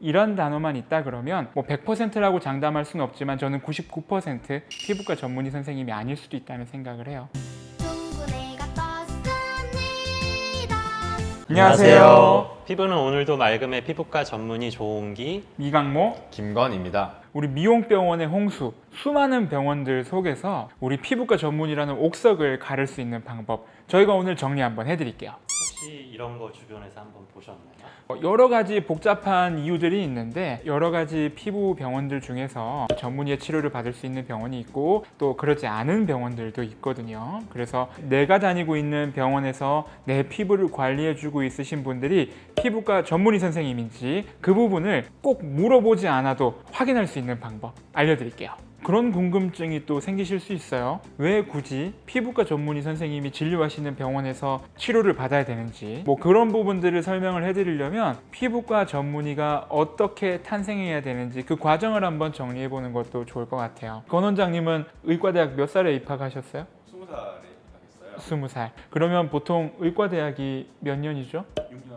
이런 단어만 있다 그러면 뭐 100%라고 장담할 수는 없지만 저는 99% 피부과 전문의 선생님이 아닐 수도 있다는 생각을 해요. 둥근애가 떴습니다. 안녕하세요. 피부는 오늘도 맑음의 피부과 전문의 조홍기 미강모 김건입니다. 우리 미용병원의 홍수, 수많은 병원들 속에서 우리 피부과 전문의라는 옥석을 가를 수 있는 방법 저희가 오늘 정리 한번 해드릴게요. 혹시 이런 거 주변에서 한번 보셨나요? 여러 가지 복잡한 이유들이 있는데 여러 가지 피부 병원들 중에서 전문의의 치료를 받을 수 있는 병원이 있고 또 그렇지 않은 병원들도 있거든요. 그래서 내가 다니고 있는 병원에서 내 피부를 관리해주고 있으신 분들이 피부과 전문의 선생님인지 그 부분을 꼭 물어보지 않아도 확인할 수 있는 방법 알려드릴게요. 그런 궁금증이 또 생기실 수 있어요. 왜 굳이 피부과 전문의 선생님이 진료하시는 병원에서 치료를 받아야 되는지 뭐 그런 부분들을 설명을 해드리려면 피부과 전문의가 어떻게 탄생해야 되는지 그 과정을 한번 정리해보는 것도 좋을 것 같아요. 권 원장님은 의과대학 몇 살에 입학하셨어요? 20살에 입학했어요. 20살. 그러면 보통 의과대학이 몇 년이죠? 6년이죠.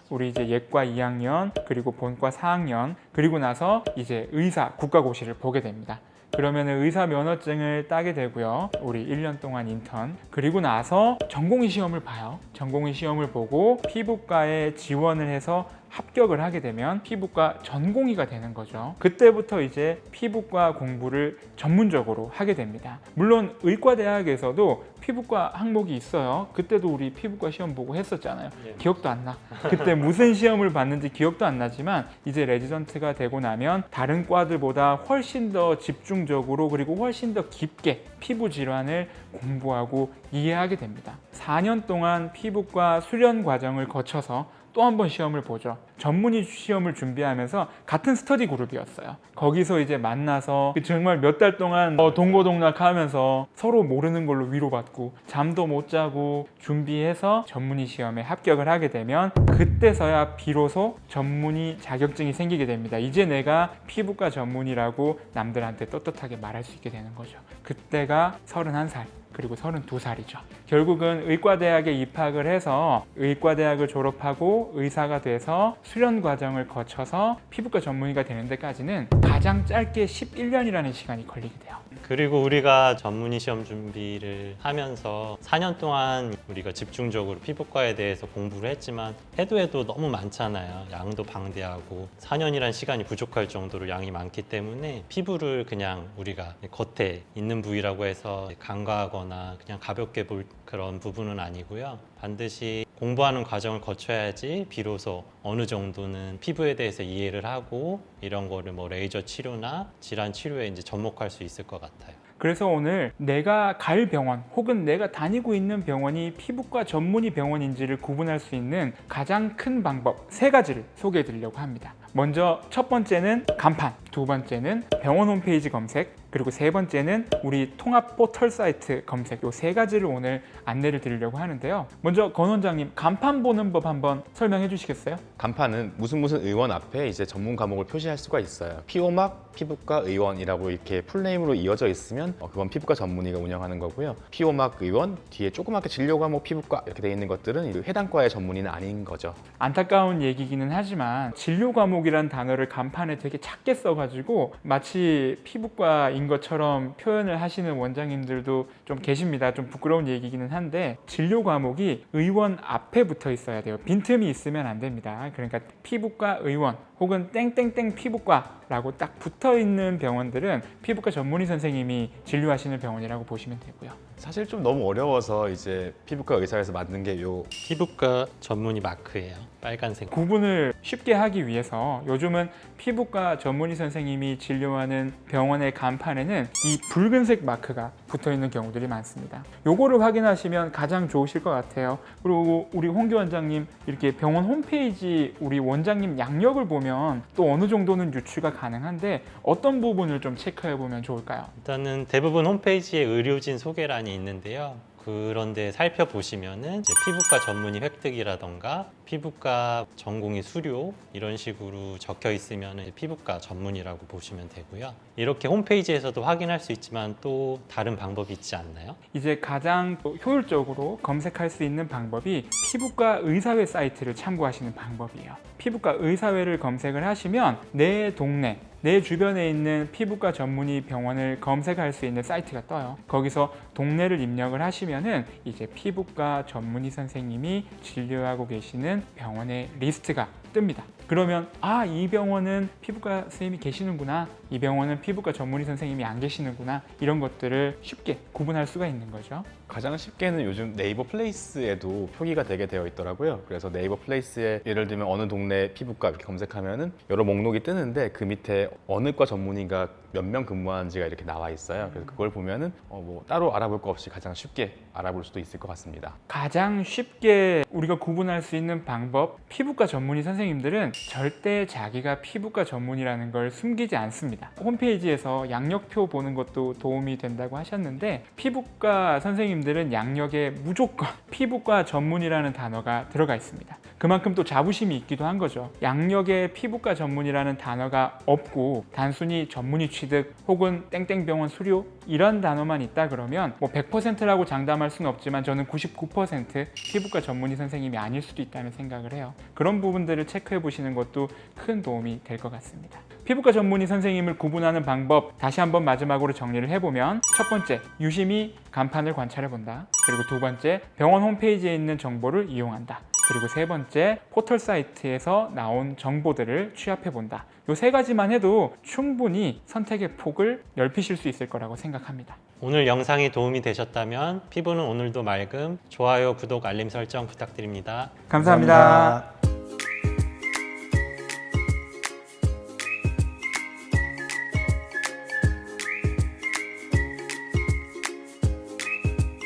우리 이제 예과 2학년 그리고 본과 4학년 그리고 나서 이제 의사 국가고시를 보게 됩니다. 그러면 의사 면허증을 따게 되고요. 우리 1년 동안 인턴 그리고 나서 전공의 시험을 봐요. 전공의 시험을 보고 피부과에 지원을 해서 합격을 하게 되면 피부과 전공의가 되는 거죠. 그때부터 이제 피부과 공부를 전문적으로 하게 됩니다. 물론 의과대학에서도 피부과 항목이 있어요. 그때도 우리 피부과 시험 보고 했었잖아요. 기억도 안 나. 그때 무슨 시험을 봤는지 기억도 안 나지만 이제 레지던트가 되고 나면 다른 과들보다 훨씬 더 집중적으로 그리고 훨씬 더 깊게 피부 질환을 공부하고 이해하게 됩니다. 4년 동안 피부과 수련 과정을 거쳐서 또 한 번 시험을 보죠. 전문의 시험을 준비하면서 같은 스터디 그룹이었어요. 거기서 이제 만나서 정말 몇 달 동안 동고동락하면서 서로 모르는 걸로 위로받고 잠도 못 자고 준비해서 전문의 시험에 합격을 하게 되면 그때서야 비로소 전문의 자격증이 생기게 됩니다. 이제 내가 피부과 전문의라고 남들한테 떳떳하게 말할 수 있게 되는 거죠. 그때가 31살. 그리고 32살이죠. 결국은 의과대학에 입학을 해서 의과대학을 졸업하고 의사가 돼서 수련 과정을 거쳐서 피부과 전문의가 되는 데까지는 가장 짧게 11년이라는 시간이 걸리게 돼요. 그리고 우리가 전문의 시험 준비를 하면서 4년 동안 우리가 집중적으로 피부과에 대해서 공부를 했지만 해도 너무 많잖아요. 양도 방대하고 4년이란 시간이 부족할 정도로 양이 많기 때문에 피부를 그냥 우리가 겉에 있는 부위라고 해서 간과하거나 그냥 가볍게 볼 그런 부분은 아니고요. 반드시 공부하는 과정을 거쳐야지 비로소 어느 정도는 피부에 대해서 이해를 하고 이런 거를 뭐 레이저 치료나 질환 치료에 이제 접목할 수 있을 것 같아요. 그래서 오늘 내가 갈 병원 혹은 내가 다니고 있는 병원이 피부과 전문의 병원인지를 구분할 수 있는 가장 큰 방법 3가지를 소개해 드리려고 합니다. 먼저 첫 번째는 간판, 두 번째는 병원 홈페이지 검색, 그리고 세 번째는 우리 통합 포털 사이트 검색 이 3가지를 오늘 안내를 드리려고 하는데요. 먼저 권 원장님 간판 보는 법 한번 설명해 주시겠어요? 간판은 무슨 의원 앞에 이제 전문 과목을 표시할 수가 있어요. 피오막 피부과 의원이라고 이렇게 풀네임으로 이어져 있으면 그건 피부과 전문의가 운영하는 거고요. 피오막 의원 뒤에 조그맣게 진료 과목 피부과 이렇게 돼 있는 것들은 해당 과의 전문의는 아닌 거죠. 안타까운 얘기기는 하지만 진료 과목이란 단어를 간판에 되게 작게 써가지고 마치 피부과인 것처럼 표현을 하시는 원장님들도 좀 계십니다. 좀 부끄러운 얘기기는 한데 진료 과목이 의원 앞에 붙어 있어야 돼요. 빈틈이 있으면 안 됩니다. 그러니까 피부과 의원 혹은 땡땡땡 피부과라고 딱 붙어 있는 병원들은 피부과 전문의 선생님이 진료하시는 병원이라고 보시면 되고요. 사실 좀 너무 어려워서 이제 피부과 의사에서 만든 게 요 피부과 전문의 마크예요. 빨간색. 구분을 쉽게 하기 위해서 요즘은 피부과 전문의 선생님이 진료하는 병원의 간판에는 이 붉은색 마크가 붙어 있는 경우들이 많습니다. 요거를 확인하시면 가장 좋으실 것 같아요. 그리고 우리 홍기 원장님 이렇게 병원 홈페이지 우리 원장님 양력을 보면 또 어느 정도는 유추가 가능한데 어떤 부분을 좀 체크해 보면 좋을까요? 일단은 대부분 홈페이지에 의료진 소개란이 있는데요. 그런데 살펴보시면은 이제 피부과 전문의 획득이라던가 피부과 전공의 수료 이런 식으로 적혀 있으면 피부과 전문의라고 보시면 되고요. 이렇게 홈페이지에서도 확인할 수 있지만 또 다른 방법이 있지 않나요? 이제 가장 효율적으로 검색할 수 있는 방법이 피부과 의사회 사이트를 참고하시는 방법이에요. 피부과 의사회를 검색을 하시면 내 동네, 내 주변에 있는 피부과 전문의 병원을 검색할 수 있는 사이트가 떠요. 거기서 동네를 입력을 하시면은 이제 피부과 전문의 선생님이 진료하고 계시는 병원의 리스트가 뜹니다. 그러면 이 병원은 피부과 선생님이 계시는구나, 이 병원은 피부과 전문의 선생님이 안 계시는구나, 이런 것들을 쉽게 구분할 수가 있는 거죠. 가장 쉽게는 요즘 네이버 플레이스에도 표기가 되게 되어 있더라고요. 그래서 네이버 플레이스에 예를 들면 어느 동네 피부과 이렇게 검색하면은 여러 목록이 뜨는데 그 밑에 어느 과 전문의가 몇 명 근무하는지가 이렇게 나와 있어요. 그래서 그걸 보면은 뭐 따로 알아볼 거 없이 가장 쉽게 알아볼 수도 있을 것 같습니다. 가장 쉽게 우리가 구분할 수 있는 방법, 피부과 전문의 선생님들은 절대 자기가 피부과 전문의라는 걸 숨기지 않습니다. 홈페이지에서 양력표 보는 것도 도움이 된다고 하셨는데, 피부과 선생님들은 양력에 무조건 피부과 전문의라는 단어가 들어가 있습니다. 그만큼 또 자부심이 있기도 한 거죠. 양력에 피부과 전문의라는 단어가 없고 단순히 전문의 취득 혹은 땡땡병원 수료 이런 단어만 있다 그러면 뭐 100%라고 장담할 수는 없지만 저는 99% 피부과 전문의 선생님이 아닐 수도 있다는 생각을 해요. 그런 부분들을 체크해 보시는 것도 큰 도움이 될 것 같습니다. 피부과 전문의 선생님을 구분하는 방법, 다시 한번 마지막으로 정리를 해보면, 첫 번째, 유심히 간판을 관찰해 본다. 그리고 두 번째, 병원 홈페이지에 있는 정보를 이용한다. 그리고 세 번째, 포털 사이트에서 나온 정보들을 취합해 본다. 이 세 가지만 해도 충분히 선택의 폭을 넓히실 수 있을 거라고 생각합니다. 오늘 영상이 도움이 되셨다면 피부는 오늘도 맑음, 좋아요, 구독, 알림 설정 부탁드립니다. 감사합니다.